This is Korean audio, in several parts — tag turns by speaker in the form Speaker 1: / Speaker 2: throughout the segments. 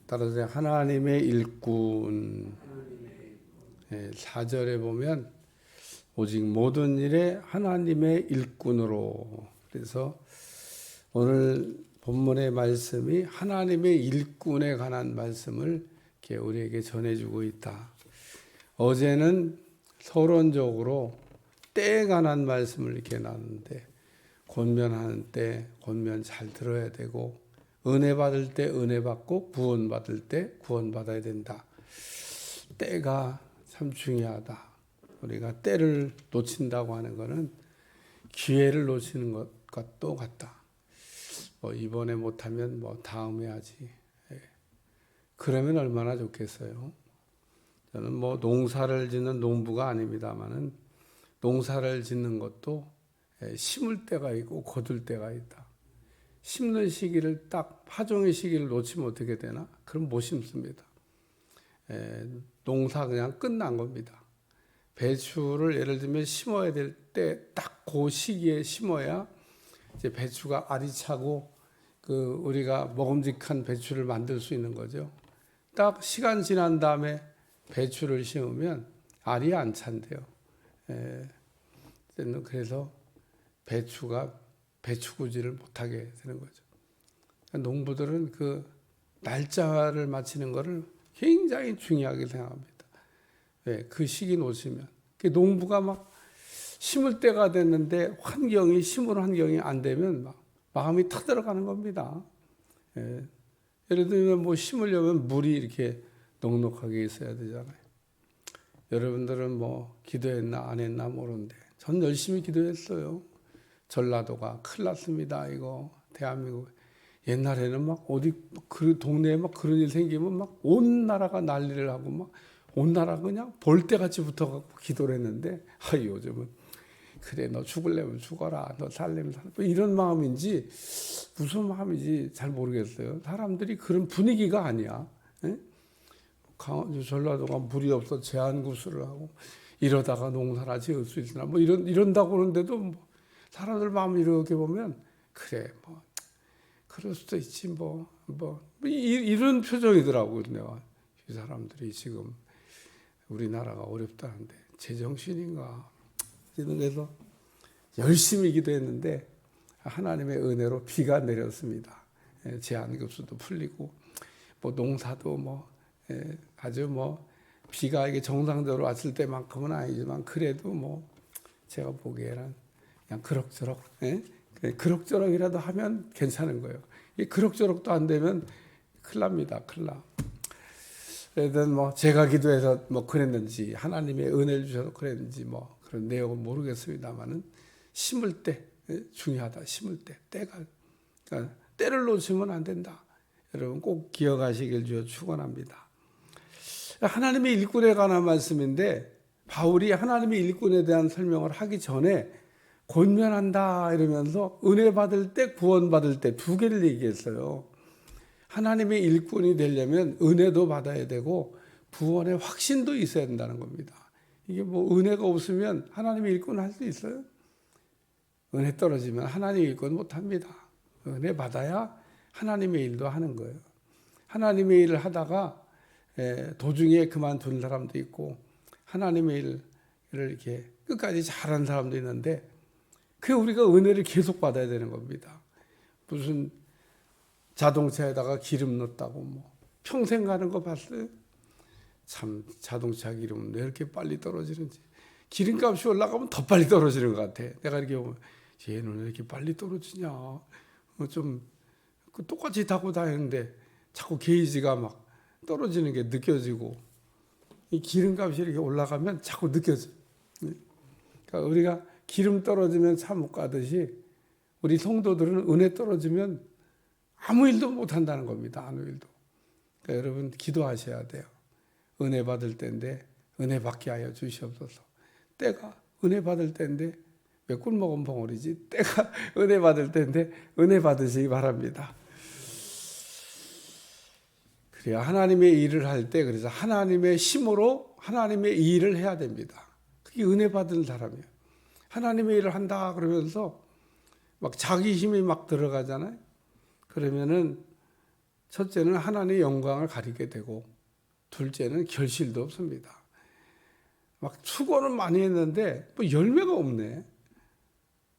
Speaker 1: 따라서 하나님의 일꾼. 4절에 보면 오직 모든 일에 하나님의 일꾼으로. 그래서 오늘 본문의 말씀이 하나님의 일꾼에 관한 말씀을 우리에게 전해주고 있다. 어제는 서론적으로 때에 관한 말씀을 이렇게 나눴는데, 권면하는 때 권면 잘 들어야 되고, 은혜 받을 때 은혜 받고, 구원 받을 때 구원 받아야 된다. 때가 참 중요하다. 우리가 때를 놓친다고 하는 것은 기회를 놓치는 것과 똑같다. 이번에 못하면 다음에 하지. 그러면 얼마나 좋겠어요. 저는 농사를 짓는 농부가 아닙니다만은, 농사를 짓는 것도 심을 때가 있고 거둘 때가 있다. 심는 시기를 딱 파종의 시기를 놓치면 어떻게 되나? 그럼 못 심습니다. 농사 그냥 끝난 겁니다. 배추를 예를 들면 심어야 될 때 딱 그 시기에 심어야 이제 배추가 알이 차고 우리가 먹음직한 배추를 만들 수 있는 거죠. 딱 시간 지난 다음에 배추를 심으면 알이 안 찬대요. 그래서 배추구지를 못하게 되는 거죠. 농부들은 그 날짜를 맞추는 것을 굉장히 중요하게 생각합니다. 그 시기 놓치면. 농부가 막 심을 때가 됐는데 심을 환경이 안 되면 마음이 타들어가는 겁니다. 예를 들면 심으려면 물이 이렇게 넉넉하게 있어야 되잖아요. 여러분들은 기도했나 안 했나 모르는데, 전 열심히 기도했어요. 전라도가 큰일 났습니다. 이거 대한민국 옛날에는 어디 그 동네에 그런 일 생기면 온 나라가 난리를 하고 온 나라가 그냥 볼때같이 붙어갖고 기도를 했는데, 요즘은 그래 너 죽을래면 죽어라, 너 살려면 살아, 이런 마음인지 무슨 마음인지 잘 모르겠어요. 사람들이 그런 분위기가 아니야. 전라도가 물이 없어 제한구수를 하고 이러다가 농사나 지을 수 있으나 이런다고 그러는데도 사람들 마음을 이렇게 보면 그래 그럴 수도 있지 이런 표정이더라고요. 내가 이 사람들이 지금 우리나라가 어렵다는데 제정신인가. 그래서 열심히 기도했는데 하나님의 은혜로 비가 내렸습니다. 제한급수도 풀리고 농사도 아주 비가 이게 정상적으로 왔을 때만큼은 아니지만 그래도 제가 보기에는 그냥 그럭저럭 그럭저럭이라도 하면 괜찮은 거예요. 이 그럭저럭도 안 되면 큰일 납니다. 큰일 나. 그래도 제가 기도해서 그랬는지 하나님의 은혜를 주셔서 그랬는지 그런 내용은 모르겠습니다만은, 심을 때 중요하다. 심을 때 그러니까 때를 놓치면 안 된다. 여러분 꼭 기억하시길 주여 축원합니다. 하나님의 일꾼에 관한 말씀인데, 바울이 하나님의 일꾼에 대한 설명을 하기 전에 권면한다 이러면서 은혜 받을 때 구원 받을 때 두 개를 얘기했어요. 하나님의 일꾼이 되려면 은혜도 받아야 되고 구원의 확신도 있어야 된다는 겁니다. 이게 은혜가 없으면 하나님의 일꾼 할 수 있어요? 은혜 떨어지면 하나님의 일꾼 못합니다. 은혜 받아야 하나님의 일도 하는 거예요. 하나님의 일을 하다가 도중에 그만둔 사람도 있고, 하나님의 일을 이렇게 끝까지 잘하는 사람도 있는데, 그 우리가 은혜를 계속 받아야 되는 겁니다. 무슨 자동차에다가 기름 넣었다고 평생 가는 거 봤어요? 참 자동차 기름은 왜 이렇게 빨리 떨어지는지. 기름값이 올라가면 더 빨리 떨어지는 것 같아. 내가 이렇게 보면 얘는 왜 이렇게 빨리 떨어지냐. 좀 똑같이 타고 다니는데 자꾸 게이지가 떨어지는 게 느껴지고, 이 기름값이 이렇게 올라가면 자꾸 느껴져. 그러니까 우리가 기름 떨어지면 차 못 가듯이 우리 성도들은 은혜 떨어지면 아무 일도 못 한다는 겁니다. 아무 일도. 그러니까 여러분 기도하셔야 돼요. 은혜 받을 때인데 은혜 받게 하여 주시옵소서. 때가 은혜 받을 때인데 왜 꿀 먹은 벙어리지? 때가 은혜 받을 때인데 은혜 받으시기 바랍니다. 그래야 하나님의 일을 할 때, 그래서 하나님의 힘으로 하나님의 일을 해야 됩니다. 그게 은혜 받은 사람이에요. 하나님의 일을 한다 그러면서 자기 힘이 들어가잖아요. 그러면은 첫째는 하나님의 영광을 가리게 되고, 둘째는 결실도 없습니다. 막 수고는 많이 했는데 뭐 열매가 없네.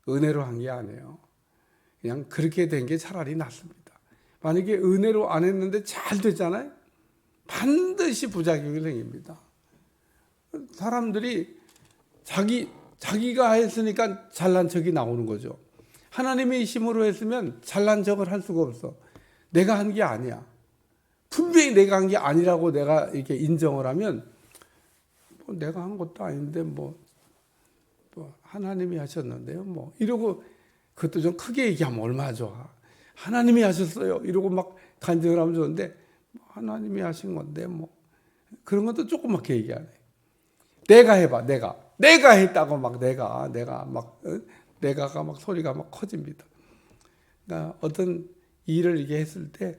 Speaker 1: 은혜로 한 게 아니에요. 그냥 그렇게 된 게 차라리 낫습니다. 만약에 은혜로 안 했는데 잘 됐잖아요. 반드시 부작용이 생깁니다. 사람들이 자기가 했으니까 잘난 척이 나오는 거죠. 하나님의 힘으로 했으면 잘난 척을 할 수가 없어. 내가 한 게 아니야. 분명히 내가 한 게 아니라고 내가 이렇게 인정을 하면, 뭐 내가 한 것도 아닌데 뭐 하나님이 하셨는데요. 뭐 이러고, 그것도 좀 크게 얘기하면 얼마나 좋아. 하나님이 하셨어요. 이러고 막 간증을 하면 좋은데, 하나님이 하신 건데 뭐 그런 것도 조그맣게 얘기하네. 내가 해봐. 내가 했다고 막 내가가 막 소리가 막 커집니다. 그러니까 어떤 일을 이게 했을 때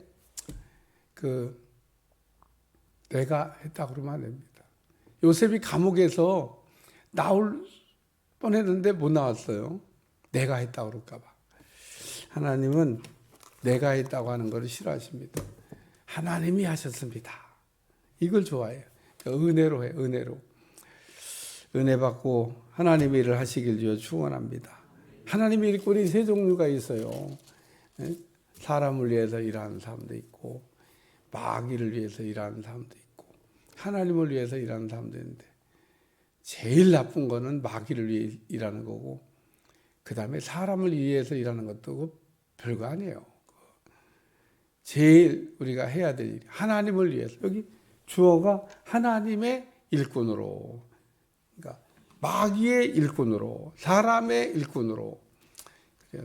Speaker 1: 내가 했다 그러면 안 됩니다. 요셉이 감옥에서 나올 뻔했는데 못 나왔어요. 내가 했다 그럴까 봐. 하나님은 내가 했다고 하는 걸 싫어하십니다. 하나님이 하셨습니다. 이걸 좋아해요. 은혜로 해, 은혜로. 은혜 받고 하나님의 일을 하시길 주여 축원합니다. 하나님의 일꾼이 세 종류가 있어요. 사람을 위해서 일하는 사람도 있고, 마귀를 위해서 일하는 사람도 있고, 하나님을 위해서 일하는 사람도 있는데, 제일 나쁜 거는 마귀를 위해 일하는 거고, 그 다음에 사람을 위해서 일하는 것도 별거 아니에요. 제일 우리가 해야 될 일, 하나님을 위해서. 여기 주어가 하나님의 일꾼으로, 그러니까 마귀의 일꾼으로, 사람의 일꾼으로.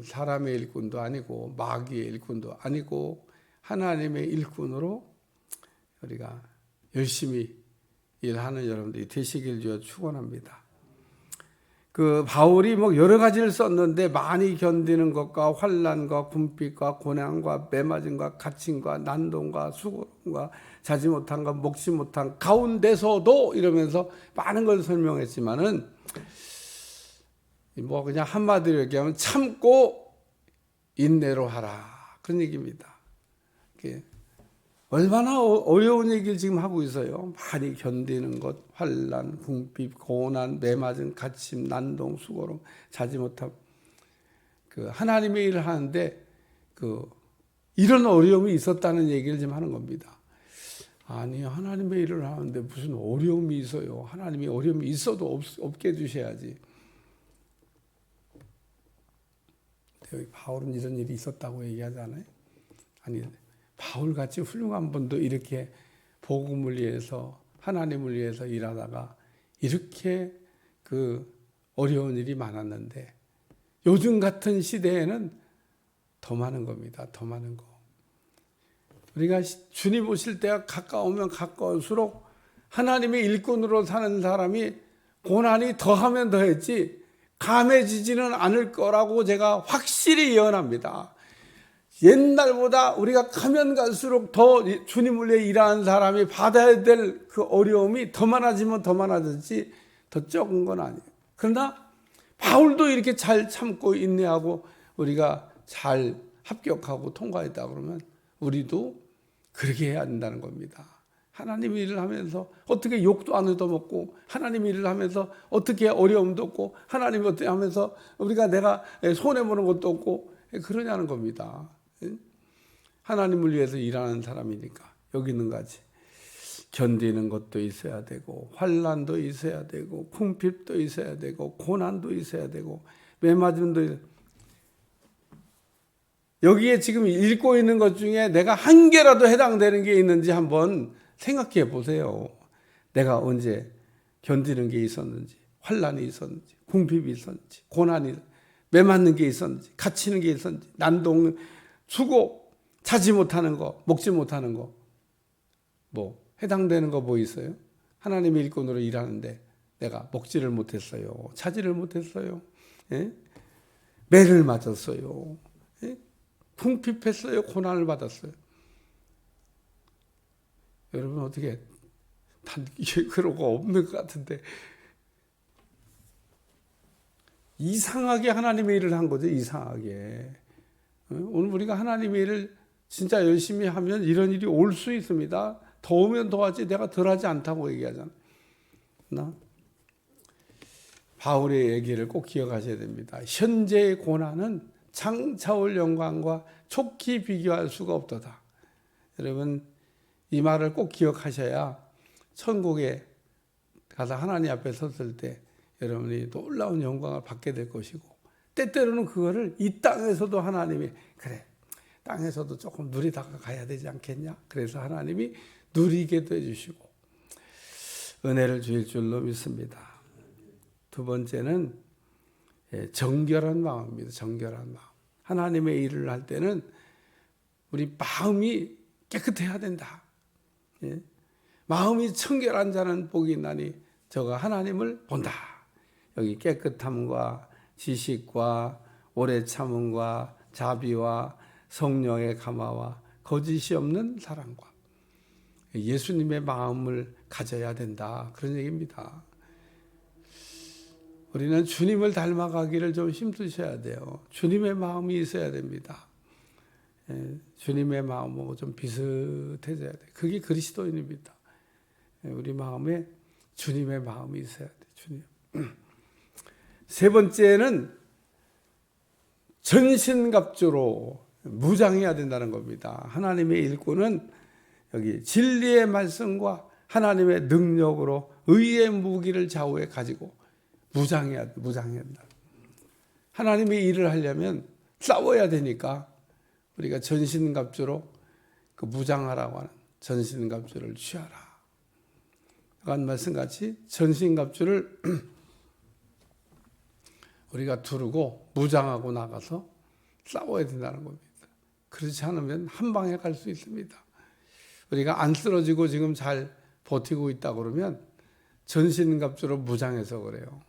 Speaker 1: 사람의 일꾼도 아니고 마귀의 일꾼도 아니고 하나님의 일꾼으로 우리가 열심히 일하는 여러분들이 되시길 주여 축원합니다. 바울이 뭐 여러 가지를 썼는데, 많이 견디는 것과 환난과 궁핍과 고난과 매맞음과 갇힘과 난동과 수고로움과 자지 못한 것 먹지 못한 가운데서도, 이러면서 많은 걸 설명했지만은, 뭐 그냥 한마디로 얘기하면 참고 인내로 하라, 그런 얘기입니다. 얼마나 어려운 얘기를 지금 하고 있어요. 많이 견디는 것, 환난, 궁핍, 고난, 매맞음, 갇힘, 난동, 수고로움, 자지 못함. 하나님의 일을 하는데 이런 어려움이 있었다는 얘기를 지금 하는 겁니다. 아니, 하나님의 일을 하는데 무슨 어려움이 있어요. 하나님이 어려움이 있어도 없게 해주셔야지. 바울은 이런 일이 있었다고 얘기하잖아요. 아니, 바울같이 훌륭한 분도 이렇게 복음을 위해서, 하나님을 위해서 일하다가 이렇게 어려운 일이 많았는데, 요즘 같은 시대에는 더 많은 겁니다. 더 많은 거. 우리가 주님 오실 때가 가까우면 가까울수록 하나님의 일꾼으로 사는 사람이 고난이 더하면 더했지 감해지지는 않을 거라고 제가 확실히 예언합니다. 옛날보다 우리가 가면 갈수록 더 주님을 위해 일하는 사람이 받아야 될 그 어려움이 더 많아지면 더 많아졌지 더 적은 건 아니에요. 그러나 바울도 이렇게 잘 참고 인내하고 우리가 잘 합격하고 통과했다 그러면 우리도 그렇게 해야 한다는 겁니다. 하나님 일을 하면서 어떻게 욕도 안 얻어먹고, 하나님 일을 하면서 어떻게 어려움도 없고, 하나님 어떻게 하면서 내가 손해보는 것도 없고 그러냐는 겁니다. 하나님을 위해서 일하는 사람이니까. 여기 있는 거지. 견디는 것도 있어야 되고, 환난도 있어야 되고, 궁핍도 있어야 되고, 고난도 있어야 되고, 매맞음도 있어야 되고. 여기에 지금 읽고 있는 것 중에 내가 한 개라도 해당되는 게 있는지 한번 생각해 보세요. 내가 언제 견디는 게 있었는지, 환난이 있었는지, 궁핍이 있었는지, 고난이, 매맞는 게 있었는지, 갇히는 게 있었는지, 난동, 수고, 자지 못하는 거, 먹지 못하는 거, 뭐 해당되는 거 뭐 있어요? 하나님의 일꾼으로 일하는데 내가 먹지를 못했어요, 자지를 못했어요, 예? 매를 맞았어요, 예? 궁핍했어요, 고난을 받았어요. 여러분 어떻게 그런 거 없는 것 같은데, 이상하게 하나님의 일을 한 거죠. 이상하게. 오늘 우리가 하나님의 일을 진짜 열심히 하면 이런 일이 올 수 있습니다. 더우면 더하지 내가 덜하지 않다고 얘기하잖아. 바울의 얘기를 꼭 기억하셔야 됩니다. 현재의 고난은 장차올 영광과 촉히 비교할 수가 없도다. 여러분 이 말을 꼭 기억하셔야 천국에 가서 하나님 앞에 섰을 때 여러분이 놀라운 영광을 받게 될 것이고, 때때로는 그거를 이 땅에서도 하나님이 그래 땅에서도 조금 누리다가 가야 되지 않겠냐, 그래서 하나님이 누리게도 해주시고 은혜를 주실 줄로 믿습니다. 두 번째는 정결한 마음입니다. 정결한 마음. 하나님의 일을 할 때는 우리 마음이 깨끗해야 된다. 마음이 청결한 자는 복이 있나니 저가 하나님을 본다. 여기 깨끗함과 지식과 오래 참음과 자비와 성령의 감화와 거짓이 없는 사랑과 예수님의 마음을 가져야 된다. 그런 얘기입니다. 우리는 주님을 닮아가기를 좀 힘쓰셔야 돼요. 주님의 마음이 있어야 됩니다. 주님의 마음하고 좀 비슷해져야 돼요. 그게 그리스도인입니다. 우리 마음에 주님의 마음이 있어야 돼요. 주님. 세 번째는 전신갑주로 무장해야 된다는 겁니다. 하나님의 일꾼은 여기 진리의 말씀과 하나님의 능력으로 의의 무기를 좌우에 가지고 무장해야 된다. 하나님의 일을 하려면 싸워야 되니까 우리가 전신갑주로 그 무장하라고 하는 전신갑주를 취하라. 한 말씀같이 전신갑주를 우리가 두르고 무장하고 나가서 싸워야 된다는 겁니다. 그렇지 않으면 한 방에 갈 수 있습니다. 우리가 안 쓰러지고 지금 잘 버티고 있다 그러면 전신갑주로 무장해서 그래요.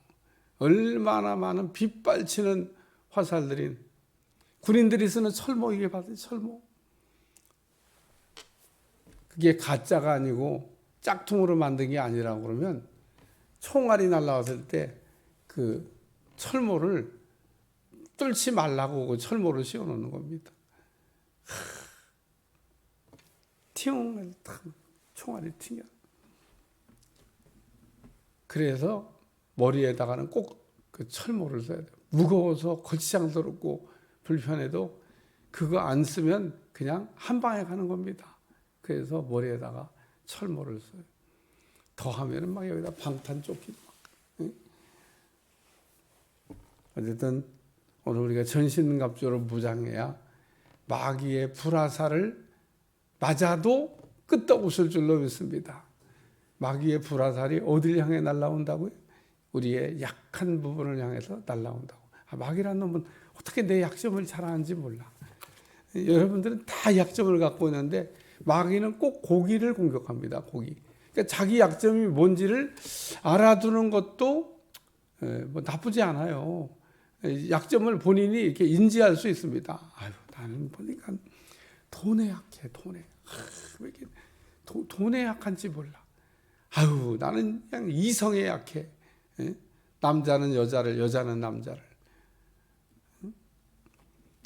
Speaker 1: 얼마나 많은 빗발치는 화살들인 군인들이 쓰는 철모, 이게 봐도 철모. 그게 가짜가 아니고 짝퉁으로 만든 게 아니라고 그러면 총알이 날라왔을 때 그 철모를 뚫지 말라고 그 철모를 씌워놓는 겁니다. 팅! 총알이 튕겨. 그래서 머리에다가는 꼭 그 철모를 써야 돼요. 무거워서 거치장스럽고 불편해도 그거 안 쓰면 그냥 한 방에 가는 겁니다. 그래서 머리에다가 철모를 써요. 더 하면은 막 여기다 방탄조끼. 어쨌든 오늘 우리가 전신갑주로 무장해야 마귀의 불화살을 맞아도 끄떡없을 줄로 믿습니다. 마귀의 불화살이 어디를 향해 날아온다고요? 우리의 약한 부분을 향해서 날아온다고. 마귀라는 놈은 어떻게 내 약점을 잘 아는지 몰라. 여러분들은 다 약점을 갖고 있는데 마귀는 꼭 고기를 공격합니다. 고기. 그러니까 자기 약점이 뭔지를 알아두는 것도 뭐 나쁘지 않아요. 약점을 본인이 이렇게 인지할 수 있습니다. 아유, 나는 보니까 돈에 약해, 돈에. 왜 이렇게 돈에 약한지 몰라. 아유, 나는 그냥 이성에 약해. 남자는 여자를, 여자는 남자를.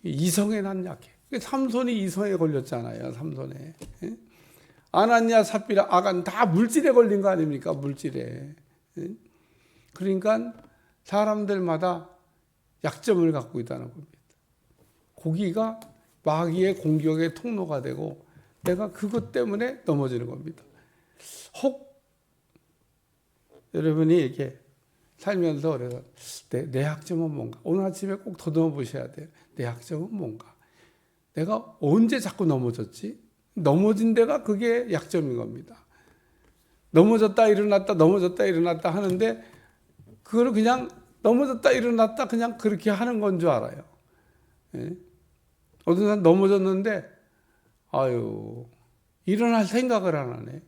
Speaker 1: 이성에 난 약해. 삼손이 이성에 걸렸잖아요. 삼손에. 아나니아, 삽비라, 아간 다 물질에 걸린 거 아닙니까? 물질에. 그러니까 사람들마다 약점을 갖고 있다는 겁니다. 고기가 마귀의 공격의 통로가 되고 내가 그것 때문에 넘어지는 겁니다. 혹 여러분이 이렇게 살면서 그래서 내 약점은 뭔가? 오늘 아침에 꼭 더듬어 보셔야 돼요. 내 약점은 뭔가? 내가 언제 자꾸 넘어졌지? 넘어진 데가 그게 약점인 겁니다. 넘어졌다 일어났다 넘어졌다 일어났다 하는데 그거를 그냥 넘어졌다 일어났다 그냥 그렇게 하는 건 줄 알아요. 예? 어떤 사람 넘어졌는데 아유 일어날 생각을 안 하네.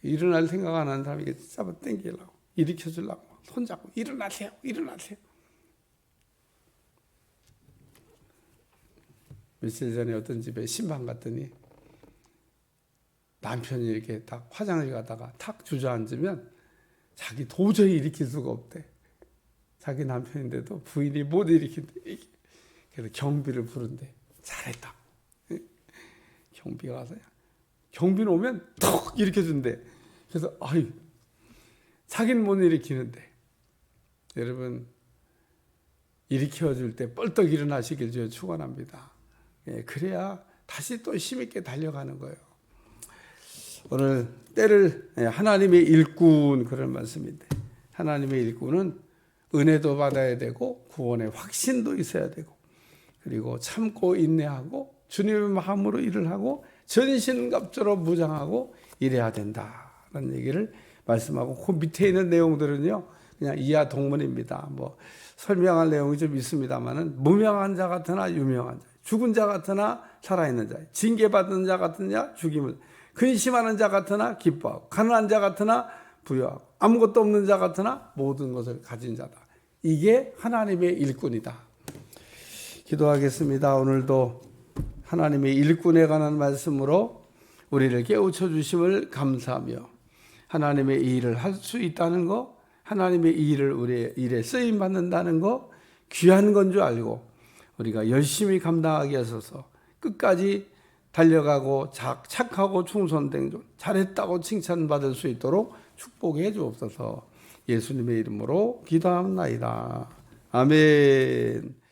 Speaker 1: 일어날 생각 안 하는 사람이 잡아 당기려고 일으켜주려고 손잡고 일어나세요. 일어나세요. 며칠 전에 어떤 집에 신방 갔더니 남편이 이렇게 딱 화장실 가다가 탁 주저앉으면 자기 도저히 일으킬 수가 없대. 자기 남편인데도 부인이 못 일으킨대. 그래서 경비를 부른대. 잘했다. 경비가 와서 경비는 오면 턱 이렇게 준대. 그래서 아유 자기는 못 일으키는데 여러분 일으켜 줄 때 뻘떡 일어나시길 저 축원합니다. 예, 그래야 다시 또 힘있게 달려가는 거예요. 오늘 때를 하나님의 일꾼 그런 말씀인데 하나님의 일꾼은 은혜도 받아야 되고 구원의 확신도 있어야 되고 그리고 참고 인내하고 주님의 마음으로 일을 하고 전신갑주로 무장하고 일해야 된다는 얘기를 말씀하고 그 밑에 있는 내용들은요 그냥 이하 동문입니다. 뭐 설명할 내용이 좀 있습니다만은 무명한 자 같으나 유명한 자, 죽은 자 같으나 살아있는 자, 징계받은 자 같으냐 죽임을, 근심하는 자 같으나 기뻐하고 가난한 자 같으나 부유하고 아무것도 없는 자 같으나 모든 것을 가진 자다. 이게 하나님의 일꾼이다. 기도하겠습니다. 오늘도 하나님의 일꾼에 관한 말씀으로 우리를 깨우쳐 주심을 감사하며 하나님의 이 일을 할 수 있다는 거, 하나님의 이 일을 우리의 일에 쓰임 받는다는 거 귀한 건 줄 알고 우리가 열심히 감당하게 하소서. 끝까지 달려가고 착하고 충성된 좀 잘했다고 칭찬받을 수 있도록 축복해 주옵소서. 예수님의 이름으로 기도합니다. 아멘.